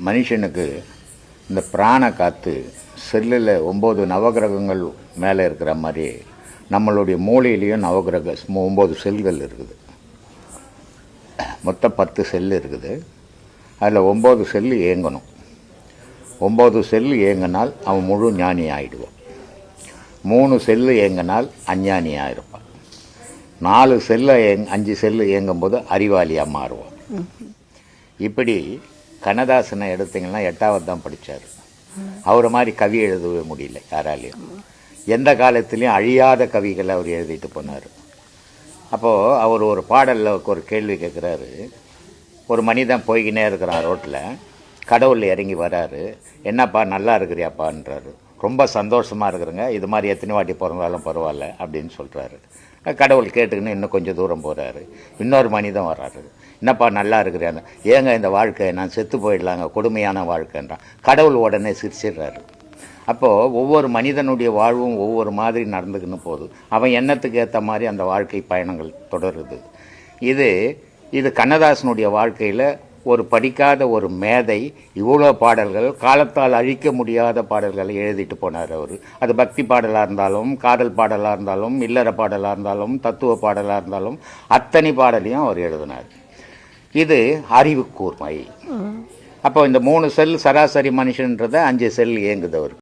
மனுஷனுக்கு இந்த பிராண காற்று செல்லில் 9 நவகிரகங்கள் மேலே இருக்கிற மாதிரி நம்மளுடைய மூளையிலையும் 9 செல்கள் இருக்குது. மொத்தம் 10 செல் இருக்குது. அதில் 9 செல்லு இயங்கணும். 9 செல்லு இயங்கினால் அவன் முழு ஞானி ஆகிடுவான். 3 செல்லு இயங்கினால் அஞ்ஞானி ஆகிருப்பான். 4 செல்லு 5 செல்லு இயங்கும்போது அறிவாளியாக மாறுவான். இப்படி கண்ணதாசனை எடுத்திங்கன்னா 8வது தான் படித்தார். அவரை மாதிரி கவி எழுதவே முடியல யாராலையும். எந்த காலத்துலேயும் அழியாத கவிகளை அவர் எழுதிட்டு போனார். அப்போது அவர் ஒரு பாடலில் ஒரு கேள்வி கேட்குறாரு. ஒரு மனிதன் போய்கினே இருக்கிறான் ரோட்டில். கடவுள் இறங்கி வராரு. என்னப்பா நல்லா இருக்கிறியாப்பான்றாரு. ரொம்ப சந்தோஷமாக இருக்கிறேங்க, இது மாதிரி எத்தனை வாட்டி பிறந்தாலும் பரவாயில்ல அப்படின்னு சொல்கிறாரு. கடவுள் கேட்டுக்கின்னு இன்னும் கொஞ்சம் தூரம் போகிறாரு. இன்னொரு மனிதன் வர்றாரு. என்னப்பா நல்லா இருக்கிறாங்க, ஏங்க இந்த வாழ்க்கை நான் செத்து போயிடலாங்க, கொடுமையான வாழ்க்கைன்றான். கடவுள் உடனே சிரிச்சிடுறாரு. அப்போது ஒவ்வொரு மனிதனுடைய வாழ்வும் ஒவ்வொரு மாதிரி நடந்துக்கின்னு போகுது. அவன் எண்ணத்துக்கு ஏற்ற மாதிரி அந்த வாழ்க்கை பயணங்கள் தொடருது. இது கண்ணதாசனுடைய வாழ்க்கையில் ஒரு படிக்காத ஒரு மேதை இவ்வளோ பாடல்கள், காலத்தால் அழிக்க முடியாத பாடல்களை எழுதிட்டு போனார் அவர். அது பக்தி பாடலாக இருந்தாலும், காதல் பாடலாக இருந்தாலும், இல்லற பாடலாக இருந்தாலும், தத்துவ பாடலாக இருந்தாலும், அத்தனை பாடலையும் அவர் எழுதினார். இது அறிவு கூர்மை. அப்போ இந்த 3 செல் சராசரி மனுஷன்றதை 5 செல் இயங்குது அவருக்கு.